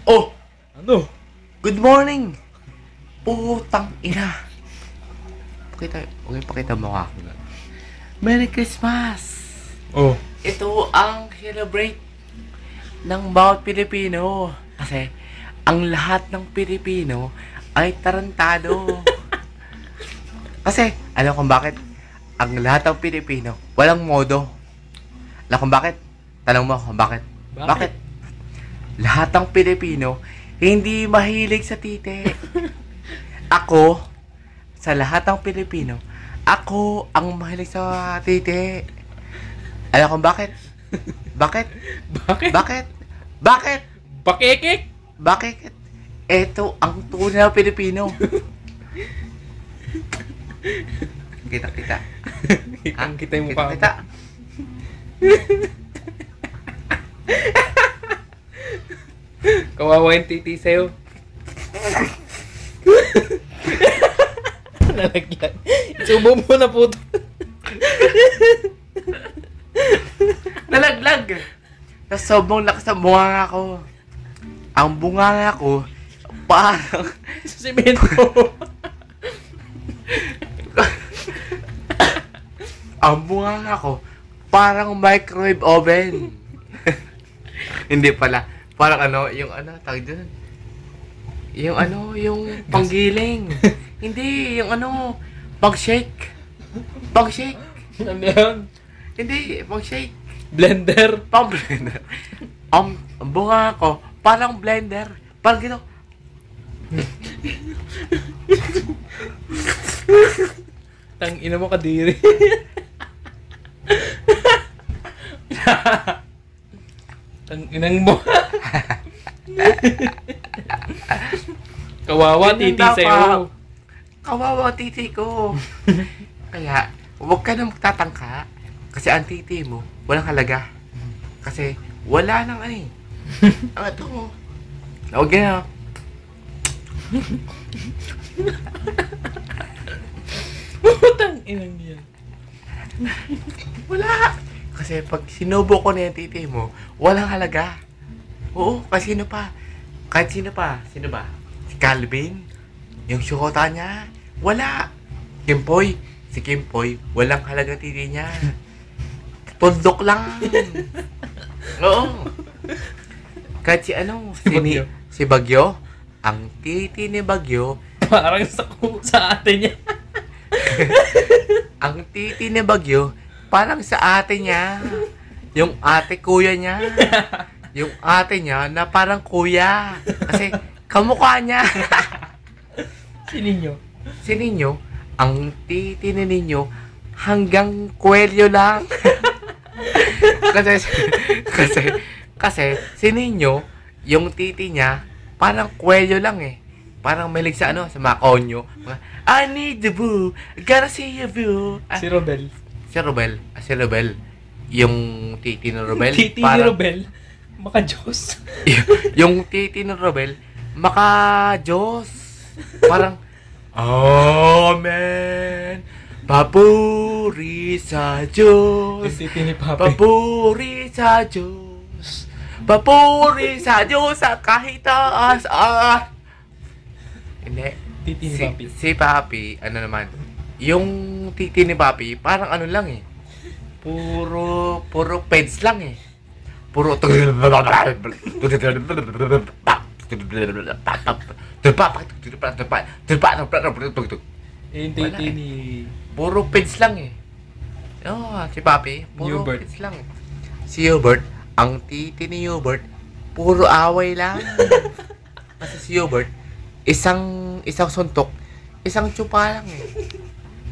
Oh! Ano? Good morning! Putang ina! Pakita mo ako nga. Merry Christmas! Oh. Ito ang celebrate ng bawat Pilipino. Kasi, ang lahat ng Pilipino ay tarantado. Kasi, alam kung bakit? Ang lahat ng Pilipino, walang modo. Alam kung bakit? Tanong mo kung bakit? Bakit? Lahat ng Pilipino, hindi mahilig sa titi. Ako, sa lahat ng Pilipino, ako ang mahilig sa titi. Alam kung bakit? Bakit? Bakit? Bakit? Bakit? Bakekek? Bakit? Ito ang tunay na Pilipino. Kita. Kitang-kita yung mukha Kita. Kawawa yung titi sa'yo. Nalagyan. Subo mo na po. Nalaglag. Tapos sobrang lakas ng bunganga ko. Ang bunganga ko, parang Simento. ang bunganga ko, parang microwave oven. Hindi pala. Parang yung tawag doon. Yung panggiling. Hindi, yung pang-shake. Pang-shake. Ano yun? Hindi, pang-shake. Blender. Pang-blender. Ang bunga ko, parang blender. Parang gino. Tang ina mo kadiri. Tang inang mo. Kawawa Ganyan titi dapat. sa'yo. Kawawa ang titi ko. Kaya, huwag ka na magtatangka. Kasi ang titi mo, walang halaga. Kasi, wala nang Ang ito mo. Huwag na. Tang inang yan. Wala. Kasi pag sinubo ko na yung titi mo, walang halaga. Oo, kasi sino pa? Kahit sino pa. Sino ba? Si Calvin? Yung syukota niya? Wala. Kimpoy? Si Kimpoy, walang halaga titi niya. Tundok lang. Oo. Kahit si Bagyo. si Bagyo, ang titi ni Bagyo, Parang sa ate niya. ang titi ni Bagyo, parang sa ate niya. Yung ate kuya niya. Yung ate niya na parang kuya. Kasi kamukha niya. Si Ninyo. Si Ninyo, ang titi ni Ninyo hanggang kwelyo lang. kasi si Ninyo, yung titi niya parang kwelyo lang Parang mahilig sa sa mga konyo. I need the boo. Gotta see you boo. Si Robel. Si Robel. Yung titi ni Robel. Titi ni Robel. Maka-Diyos. Yung titi ni Robel, maka-Diyos. Parang, Amen. Papuri sa Diyos. Yung titi ni Papi. Papuri sa Diyos. Papuri sa Diyos sa kahit taas. Hindi. Titi ni Papi. Si Papi, naman, yung titi ni Papi, parang lang Puro peds lang Puro Yung titi ni... Puro peds lang si Papi, puro Hubert. peds lang Si Hubert, ang titi ni Hubert, puro away lang. Kasi si Hubert, isang suntok, isang tsupa lang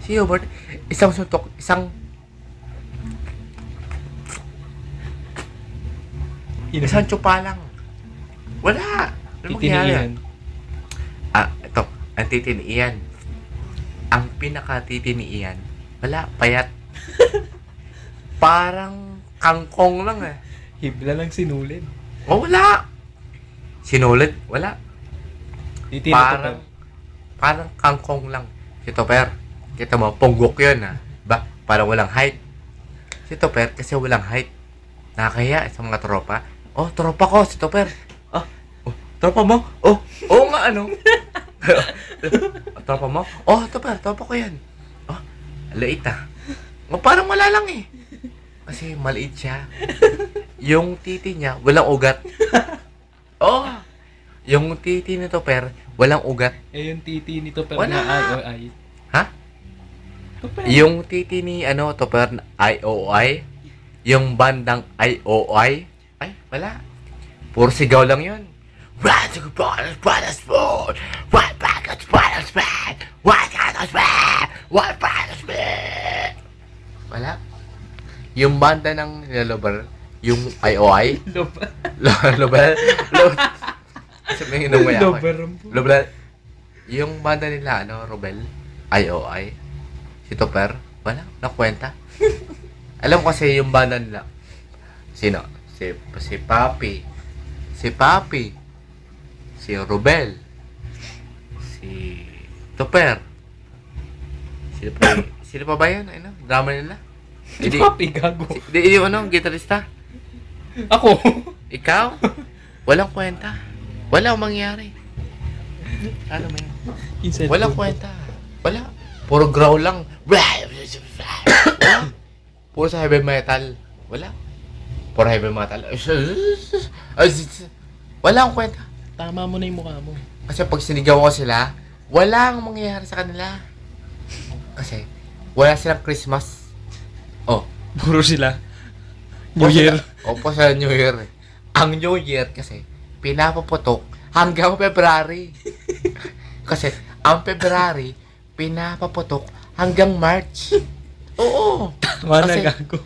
Si Hubert, isang suntok, isang tsupa lang. Wala. Ano Titi ni mangyari? Ian. Ito, ang titi ni Ian. Ang pinaka-titi ni Ian, wala, payat. Parang kangkong lang Hibla lang sinulid. Wala. Sinulit, wala. Titi ni Topper. Parang kangkong lang. Si Topper, kita mo, punggok yun parang walang height. Si Topper, kasi walang height. Nakakaya sa mga tropa. Oh, tropa ko, si Topper. Tropa mo? Oh, oo nga, ano? Tropa mo? Oh, tropa ko yan. Oh, lait ah. Oh, parang wala lang eh. Kasi maliit siya. Yung titi niya, walang ugat. Oh, yung titi ni Topper, walang ugat. Eh, yung titi nito pero Wala. na ay. Ha? Yung titi ni, Topper, IOI, yung bandang IOI, ay, wala. Puro sigaw lang yun. Wala. Yung banda ng Lobel, yung IOI, Lobel, sabihin nung maya ako. Lobel, yung banda nila, Robel, IOI, si Topper, wala, nakwenta. Alam ko kasi yung banda nila, sino? Si Papi, si Robel, si Topper, sino pa ba yun? Drama nila? Si Papi, gago. Yung gitarista? Ako. Ikaw? Walang kwenta. Walang mangyari. Ano mo yun? Walang kwenta. Wala. Puro growl lang. Wala. Puro sa heavy metal. Wala. Puro heavy metal. Wala akong kwenta. Tama mo na yung mukha mo. Kasi pag sinigaw ko sila, walang mangyayari sa kanila. Kasi wala silang Christmas. Oh. Puro sila. New Year. Opo sa New Year. Ang New Year kasi, pinapaputok hanggang February. Kasi, ang February, pinapaputok hanggang March. Oo. Wala Kasi, gago.